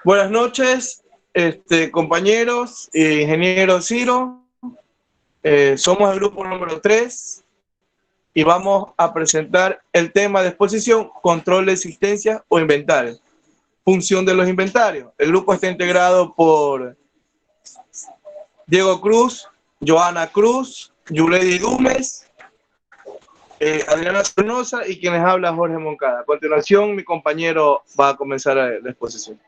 Buenas noches, compañeros, ingeniero Ciro. Somos el grupo número 3 y vamos a presentar el tema de exposición, control de existencia o inventario. Función de los inventarios. El grupo está integrado por Diego Cruz, Joana Cruz, Yuledi Dumes, Adriana Sornosa y quienes habla Jorge Moncada. A continuación, mi compañero va a comenzar la exposición.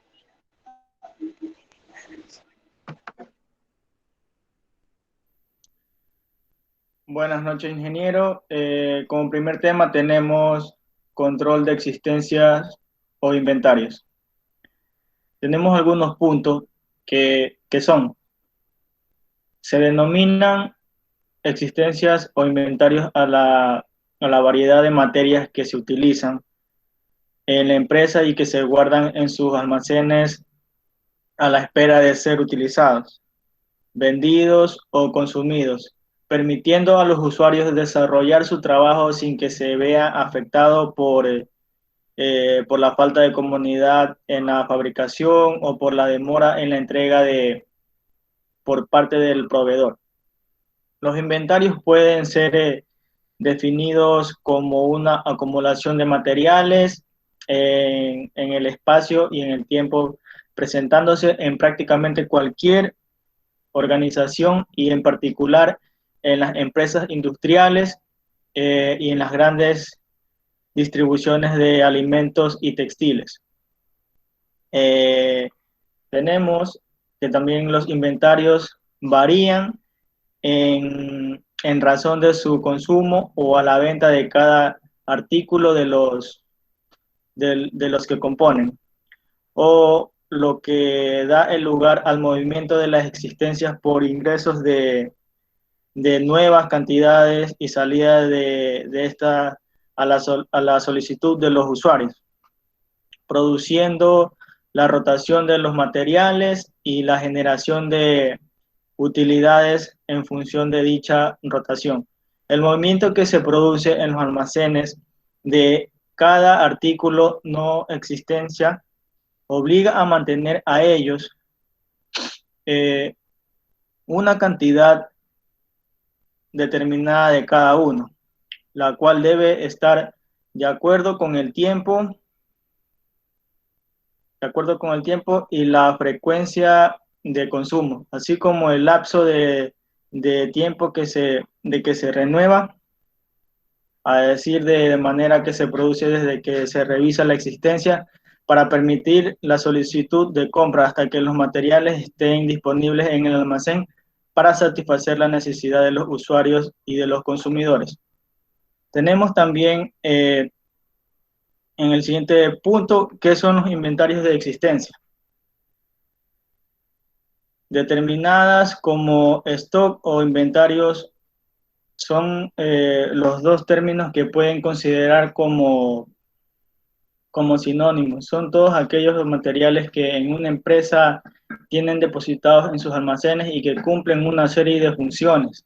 Buenas noches, ingeniero. Como primer tema tenemos control de existencias o inventarios. Tenemos algunos puntos que se denominan existencias o inventarios a la variedad de materias que se utilizan en la empresa y que se guardan en sus almacenes a la espera de ser utilizados, vendidos o consumidos, permitiendo a los usuarios desarrollar su trabajo sin que se vea afectado por la falta de comodidad en la fabricación o por la demora en la entrega por parte del proveedor. Los inventarios pueden ser definidos como una acumulación de materiales en el espacio y en el tiempo, presentándose en prácticamente cualquier organización y en particular en las empresas industriales y en las grandes distribuciones de alimentos y textiles. Tenemos que también los inventarios varían en razón de su consumo o a la venta de cada artículo de los que componen, o lo que da el lugar al movimiento de las existencias por ingresos de nuevas cantidades y salida de esta a la solicitud de los usuarios, produciendo la rotación de los materiales y la generación de utilidades en función de dicha rotación. El movimiento que se produce en los almacenes de cada artículo no existencia obliga a mantener a ellos una cantidad determinada de cada uno, la cual debe estar de acuerdo con el tiempo y la frecuencia de consumo, así como el lapso de tiempo que se renueva, a decir de manera que se produce desde que se revisa la existencia para permitir la solicitud de compra hasta que los materiales estén disponibles en el almacén para satisfacer la necesidad de los usuarios y de los consumidores. Tenemos también en el siguiente punto, ¿qué son los inventarios de existencia? Determinadas como stock o inventarios son los dos términos que pueden considerar como sinónimos. Son todos aquellos materiales que en una empresa tienen depositados en sus almacenes y que cumplen una serie de funciones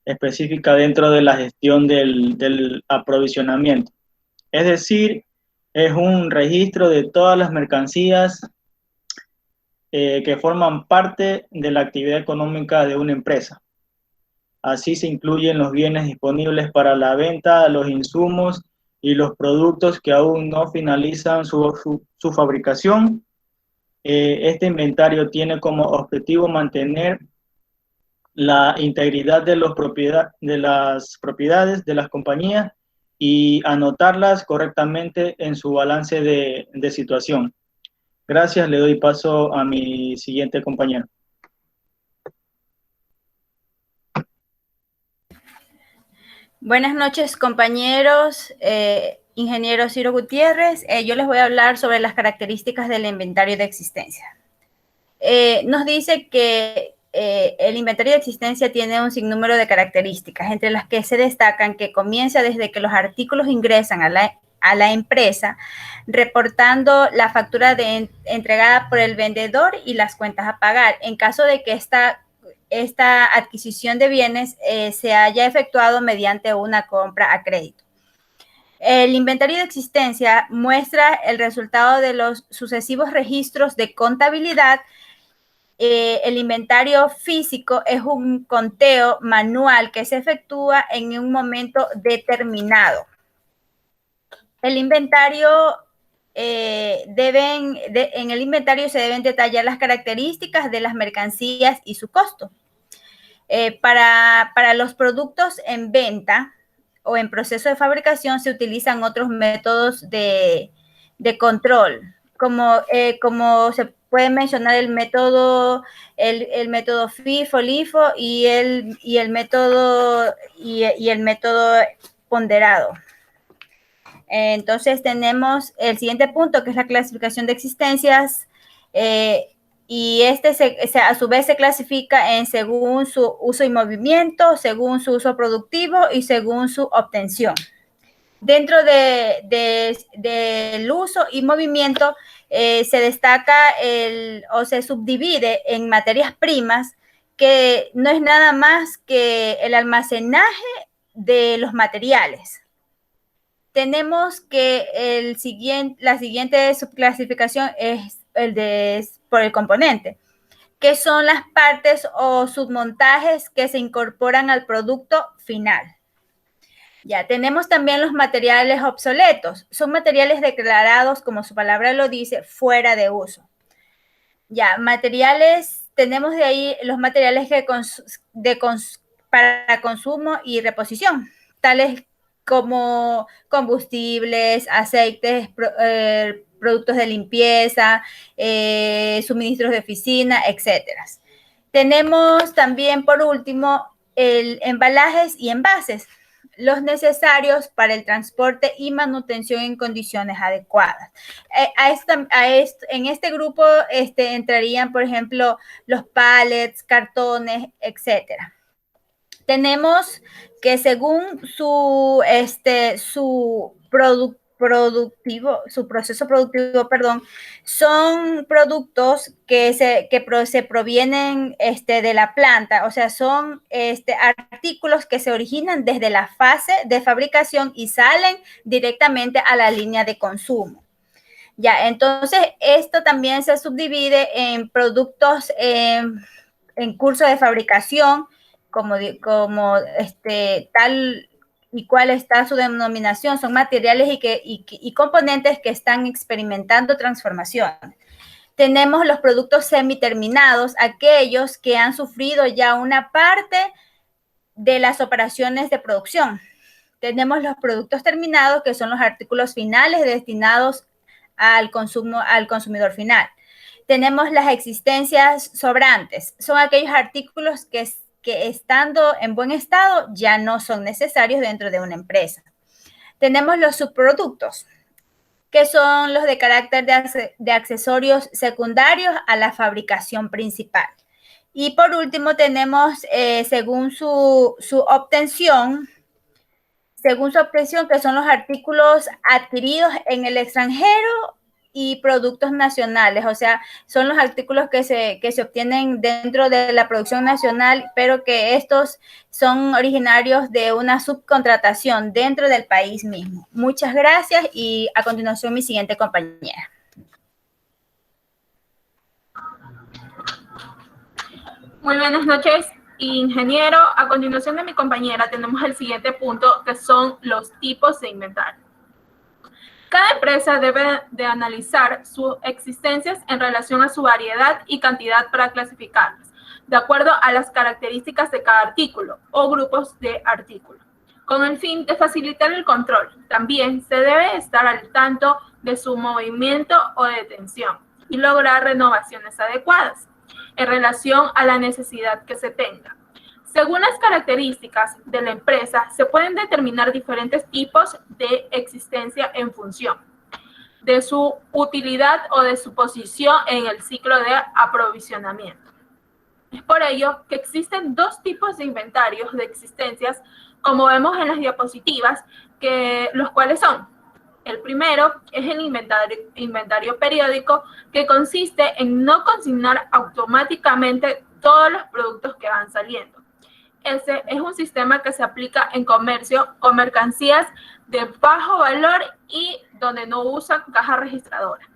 específicas dentro de la gestión del aprovisionamiento. Es decir, es un registro de todas las mercancías que forman parte de la actividad económica de una empresa. Así se incluyen los bienes disponibles para la venta, los insumos y los productos que aún no finalizan su fabricación. Este inventario tiene como objetivo mantener la integridad de las propiedades de las compañías y anotarlas correctamente en su balance de situación. Gracias, le doy paso a mi siguiente compañero. Buenas noches, compañeros. Ingeniero Ciro Gutiérrez. Yo les voy a hablar sobre las características del inventario de existencia. Nos dice que el inventario de existencia tiene un sinnúmero de características, entre las que se destacan que comienza desde que los artículos ingresan a la empresa, reportando la factura entregada por el vendedor y las cuentas a pagar. En caso de que esta adquisición de bienes se haya efectuado mediante una compra a crédito. El inventario de existencia muestra el resultado de los sucesivos registros de contabilidad. El inventario físico es un conteo manual que se efectúa en un momento determinado. El inventario en el inventario se deben detallar las características de las mercancías y su costo. Para los productos en venta o en proceso de fabricación se utilizan otros métodos de control, como se puede mencionar el método FIFO, LIFO y el método ponderado. Entonces tenemos el siguiente punto, que es la clasificación de existencias, y a su vez se clasifica según su uso y movimiento, según su uso productivo y según su obtención. Dentro del uso y movimiento se destaca o se subdivide en materias primas, que no es nada más que el almacenaje de los materiales. Tenemos que la siguiente subclasificación es por el componente, que son las partes o submontajes que se incorporan al producto final. Ya, tenemos también los materiales obsoletos. Son materiales declarados, como su palabra lo dice, fuera de uso. Ya, tenemos de ahí los materiales para consumo y reposición, tales como combustibles, aceites, productos de limpieza, suministros de oficina, etc. Tenemos también, por último, embalajes y envases, los necesarios para el transporte y manutención en condiciones adecuadas. En este grupo entrarían, por ejemplo, los pallets, cartones, etcétera. Tenemos que según su proceso productivo, son productos que se provienen de la planta, o sea, son artículos que se originan desde la fase de fabricación y salen directamente a la línea de consumo. Ya, entonces esto también se subdivide en productos en curso de fabricación, como tal y cuál está su denominación, son materiales y componentes que están experimentando transformación. Tenemos los productos semiterminados, aquellos que han sufrido ya una parte de las operaciones de producción. Tenemos los productos terminados, que son los artículos finales destinados al consumidor final. Tenemos las existencias sobrantes, son aquellos artículos que estando en buen estado ya no son necesarios dentro de una empresa. Tenemos los subproductos, que son los de carácter de accesorios secundarios a la fabricación principal. Y por último tenemos, según su obtención, que son los artículos adquiridos en el extranjero y productos nacionales, o sea, son los artículos que se obtienen dentro de la producción nacional, pero que estos son originarios de una subcontratación dentro del país mismo. Muchas gracias y a continuación mi siguiente compañera. Muy buenas noches, ingeniero. A continuación de mi compañera tenemos el siguiente punto, que son los tipos de inventario. Cada empresa debe de analizar sus existencias en relación a su variedad y cantidad para clasificarlas, de acuerdo a las características de cada artículo o grupos de artículos, con el fin de facilitar el control. También se debe estar al tanto de su movimiento o detención y lograr renovaciones adecuadas en relación a la necesidad que se tenga. Según las características de la empresa, se pueden determinar diferentes tipos de existencia en función de su utilidad o de su posición en el ciclo de aprovisionamiento. Es por ello que existen dos tipos de inventarios de existencias, como vemos en las diapositivas, los cuales son: el primero es el inventario periódico, que consiste en no consignar automáticamente todos los productos que van saliendo. Ese es un sistema que se aplica en comercio con mercancías de bajo valor y donde no usan caja registradora.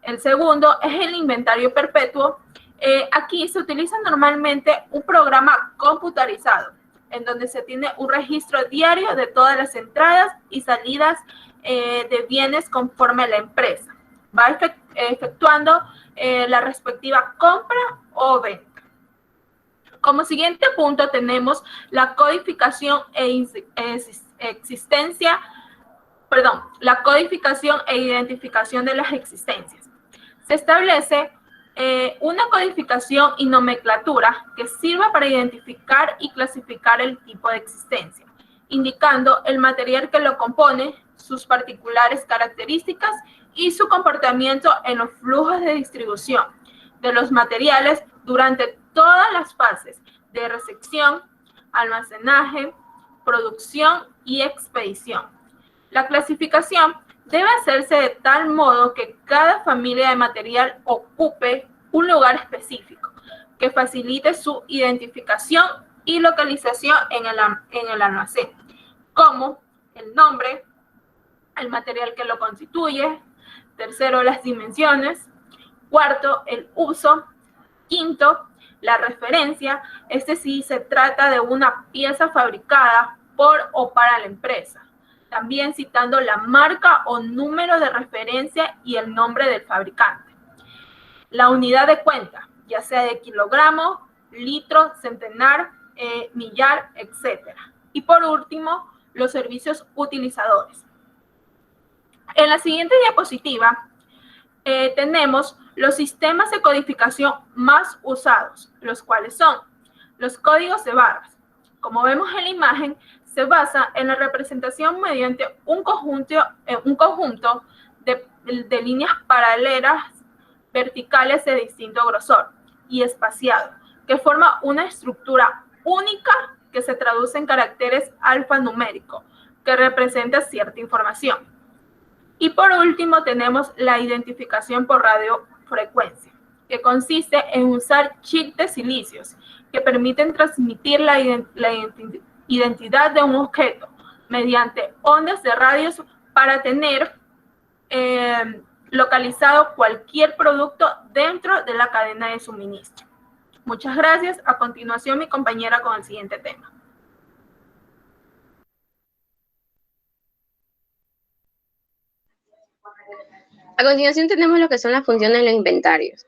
El segundo es el inventario perpetuo. Aquí se utiliza normalmente un programa computarizado en donde se tiene un registro diario de todas las entradas y salidas de bienes conforme a la empresa. Va efectuando la respectiva compra o venta. Como siguiente punto tenemos la codificación la codificación e identificación de las existencias. Se establece una codificación y nomenclatura que sirva para identificar y clasificar el tipo de existencia, indicando el material que lo compone, sus particulares características y su comportamiento en los flujos de distribución de los materiales durante todas las fases de recepción, almacenaje, producción y expedición. La clasificación debe hacerse de tal modo que cada familia de material ocupe un lugar específico que facilite su identificación y localización en el almacén, como el nombre, el material que lo constituye, tercero, las dimensiones, cuarto, el uso, quinto, la referencia, si se trata de una pieza fabricada por o para la empresa. También citando la marca o número de referencia y el nombre del fabricante. La unidad de cuenta, ya sea de kilogramo, litro, centenar, millar, etc. Y por último, los servicios utilizadores. En la siguiente diapositiva tenemos los sistemas de codificación más usados, los cuales son los códigos de barras. Como vemos en la imagen, se basa en la representación mediante un conjunto de líneas paralelas verticales de distinto grosor y espaciado, que forma una estructura única que se traduce en caracteres alfanuméricos, que representa cierta información. Y por último tenemos la identificación por radiofrecuencia, que consiste en usar chips de silicios que permiten transmitir la identidad de un objeto mediante ondas de radios para tener localizado cualquier producto dentro de la cadena de suministro. Muchas gracias. A continuación, mi compañera con el siguiente tema. A continuación tenemos lo que son las funciones de los inventarios.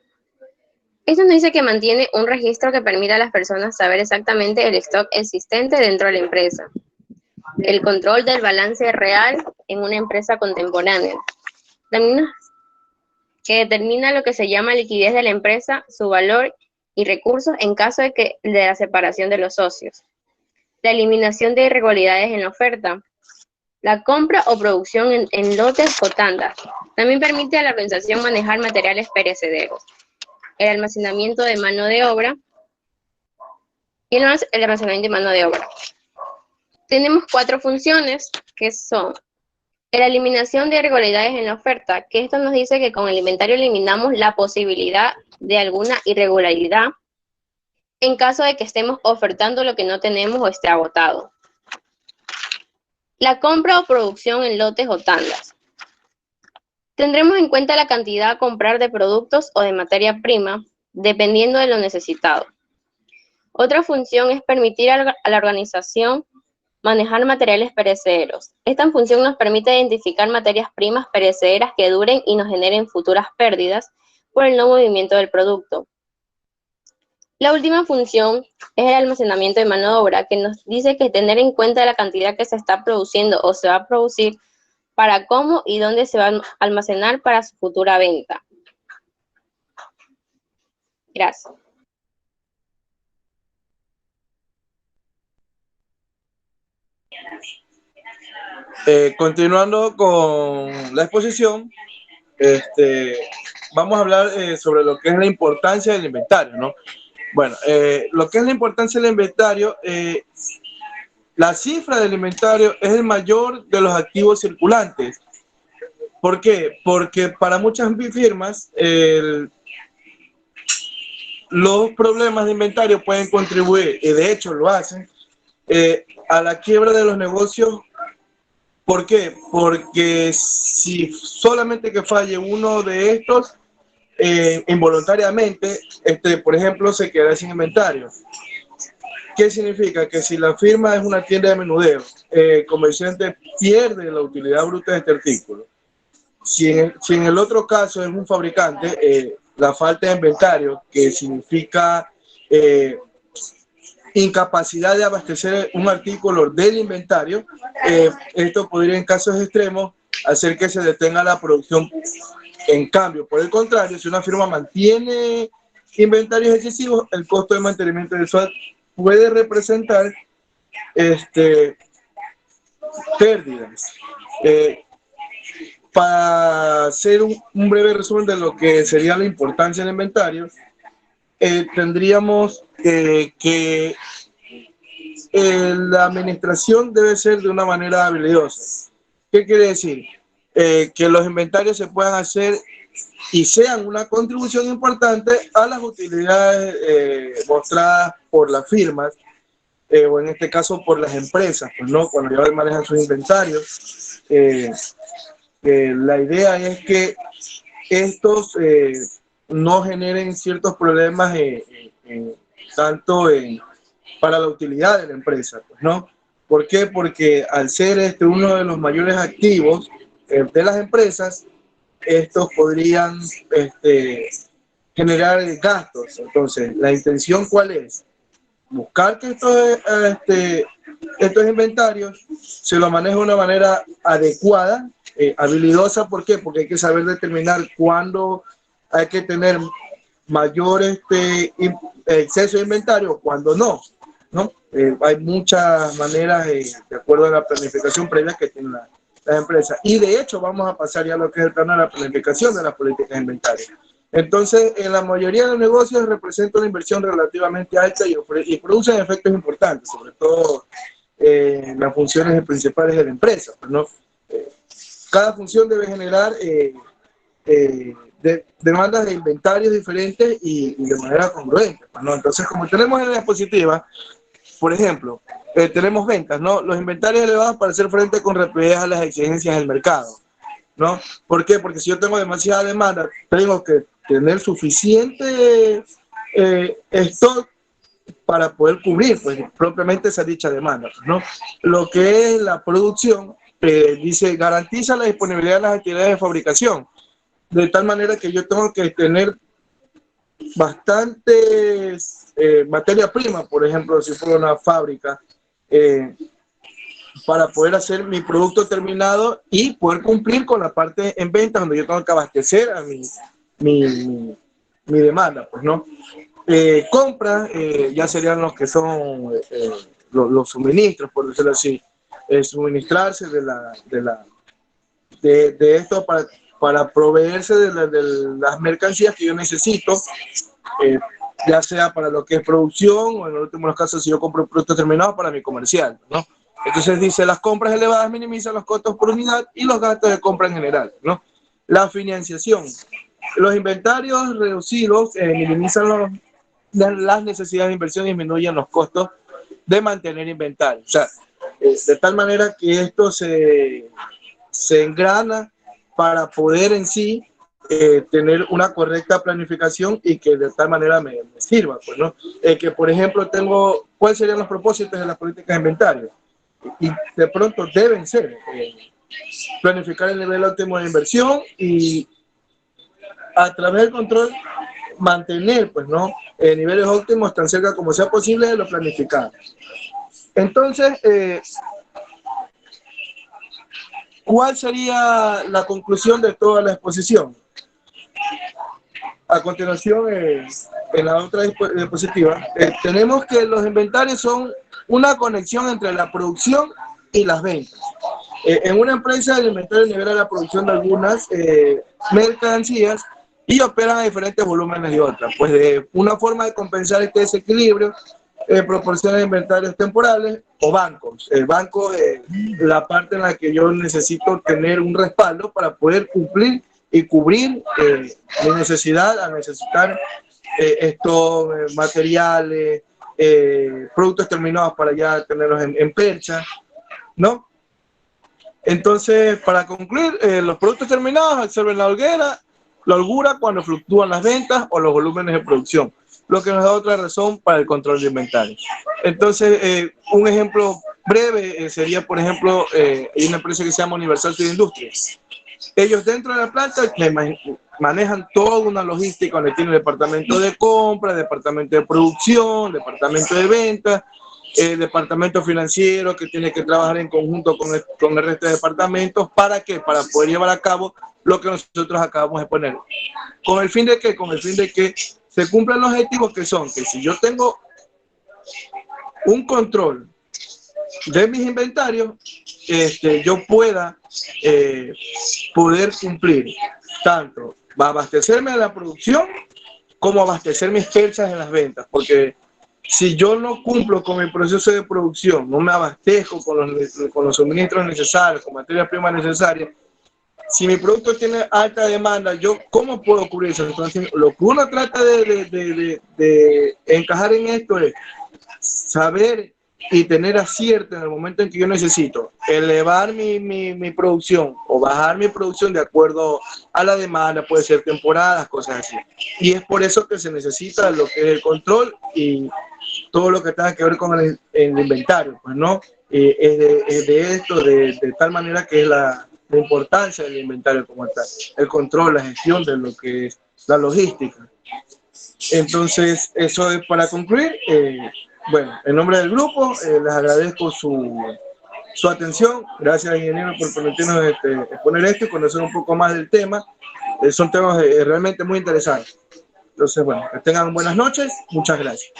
Esto nos dice que mantiene un registro que permite a las personas saber exactamente el stock existente dentro de la empresa. El control del balance real en una empresa contemporánea. También que determina lo que se llama liquidez de la empresa, su valor y recursos en caso de la separación de los socios. La eliminación de irregularidades en la oferta. La compra o producción en lotes o tandas. También permite a la organización manejar materiales perecederos. El almacenamiento de mano de obra y el almacenamiento de mano de obra. Tenemos 4 funciones que son la eliminación de irregularidades en la oferta, que esto nos dice que con el inventario eliminamos la posibilidad de alguna irregularidad en caso de que estemos ofertando lo que no tenemos o esté agotado. La compra o producción en lotes o tandas. Tendremos en cuenta la cantidad a comprar de productos o de materia prima, dependiendo de lo necesitado. Otra función es permitir a la organización manejar materiales perecederos. Esta función nos permite identificar materias primas perecederas que duren y nos generen futuras pérdidas por el no movimiento del producto. La última función es el almacenamiento de mano de obra, que nos dice que tener en cuenta la cantidad que se está produciendo o se va a producir, para cómo y dónde se va a almacenar para su futura venta. Gracias. Continuando con la exposición, vamos a hablar sobre lo que es la importancia del inventario, ¿no? Bueno, lo que es la importancia del inventario, la cifra del inventario es el mayor de los activos circulantes. ¿Por qué? Porque para muchas firmas los problemas de inventario pueden contribuir, y de hecho lo hacen, a la quiebra de los negocios. ¿Por qué? Porque si solamente que falle uno de estos, involuntariamente, por ejemplo, se queda sin inventario. ¿Qué significa? Que si la firma es una tienda de menudeo, el comerciante pierde la utilidad bruta de este artículo. Si en el otro caso es un fabricante, la falta de inventario, que significa incapacidad de abastecer un artículo del inventario, esto podría en casos extremos hacer que se detenga la producción. En cambio, por el contrario, si una firma mantiene inventarios excesivos, el costo de mantenimiento mensual puede representar pérdidas. Para hacer un breve resumen de lo que sería la importancia del inventario, tendríamos que la administración debe ser de una manera habilidosa. ¿Qué quiere decir? Que los inventarios se puedan hacer y sean una contribución importante a las utilidades mostradas por las firmas, o en este caso por las empresas, pues, ¿no? Cuando ya manejan sus inventarios. La idea es que estos no generen ciertos problemas tanto para la utilidad de la empresa, pues, ¿no? ¿Por qué? Porque al ser uno de los mayores activos de las empresas, estos podrían generar gastos. Entonces, ¿la intención cuál es? Buscar que estos inventarios se los maneje de una manera adecuada, habilidosa. ¿Por qué? Porque hay que saber determinar cuándo hay que tener mayor exceso de inventario, cuándo no, ¿no? Hay muchas maneras, de acuerdo a la planificación previa que tiene la empresa. Y de hecho vamos a pasar ya a lo que es el plano de la planificación de las políticas de inventario. Entonces, en la mayoría de los negocios representa una inversión relativamente alta y producen efectos importantes, sobre todo en las funciones principales de la empresa, ¿no? Cada función debe generar demandas de inventarios diferentes y de manera congruente, ¿no? Entonces, como tenemos en la diapositiva, por ejemplo, tenemos ventas, ¿no? Los inventarios elevados para hacer frente con rapidez a las exigencias del mercado, ¿no? ¿Por qué? Porque si yo tengo demasiada demanda, tengo que tener suficiente stock para poder cubrir, pues, propiamente esa dicha demanda, ¿no? Lo que es la producción, dice, garantiza la disponibilidad de las actividades de fabricación, de tal manera que yo tengo que tener bastantes materia prima, por ejemplo, si fuera una fábrica, para poder hacer mi producto terminado y poder cumplir con la parte en ventas, donde yo tengo que abastecer a mi demanda, pues, ¿no? Compra, ya serían los que son los suministros, por decirlo así, suministrarse de esto para proveerse de las mercancías que yo necesito, ya sea para lo que es producción o en los últimos casos si yo compro un producto terminado para mi comercial, ¿no? Entonces dice, las compras elevadas minimizan los costos por unidad y los gastos de compra en general, ¿no? La financiación. Los inventarios reducidos minimizan las necesidades de inversión y disminuyen los costos de mantener inventario. O sea, de tal manera que esto se engrana para poder en sí tener una correcta planificación y que de tal manera me sirva, pues, ¿no? Que, por ejemplo, ¿cuáles serían los propósitos de las políticas de inventario? Y de pronto deben ser planificar el nivel óptimo de inversión y a través del control mantener, pues, ¿no?, niveles óptimos tan cerca como sea posible de lo planificado. Entonces, ¿cuál sería la conclusión de toda la exposición? A continuación, en la otra diapositiva, tenemos que los inventarios son una conexión entre la producción y las ventas. En una empresa, el inventario nivela la producción de algunas mercancías y operan a diferentes volúmenes de otras. Pues de una forma de compensar este desequilibrio, proporciona inventarios temporales o bancos. El banco es la parte en la que yo necesito tener un respaldo para poder cumplir y cubrir mi necesidad al necesitar estos materiales, productos terminados para ya tenerlos en percha, ¿no? Entonces, para concluir, los productos terminados absorben la holgura cuando fluctúan las ventas o los volúmenes de producción, lo que nos da otra razón para el control de inventario. Entonces, un ejemplo breve sería, por ejemplo, hay una empresa que se llama Universal Food Industries. Ellos dentro de la planta manejan toda una logística donde tienen departamento de compra, departamento de producción, departamento de ventas, departamento financiero que tiene que trabajar en conjunto con el resto de departamentos. ¿Para qué? Para poder llevar a cabo lo que nosotros acabamos de poner. ¿Con el fin de qué? Con el fin de que se cumplan los objetivos, que son que si yo tengo un control de mis inventarios, yo pueda poder cumplir tanto abastecerme de la producción como abastecer mis perchas en las ventas, porque si yo no cumplo con el proceso de producción, no me abastezco con los suministros necesarios, con materias primas necesarias, si mi producto tiene alta demanda, yo ¿cómo puedo cubrir eso? Entonces, lo que uno trata de encajar en esto es saber y tener acierto en el momento en que yo necesito elevar mi producción o bajar mi producción de acuerdo a la demanda, puede ser temporadas, cosas así. Y es por eso que se necesita lo que es el control y todo lo que tenga que ver con el inventario, pues, ¿no? Es de esto, de tal manera que es la importancia del inventario como tal, el control, la gestión de lo que es la logística. Entonces, eso es para concluir. Bueno, en nombre del grupo, les agradezco su atención. Gracias, ingeniero, por permitirnos exponer esto y conocer un poco más del tema. Son temas realmente muy interesantes. Entonces, bueno, que tengan buenas noches. Muchas gracias.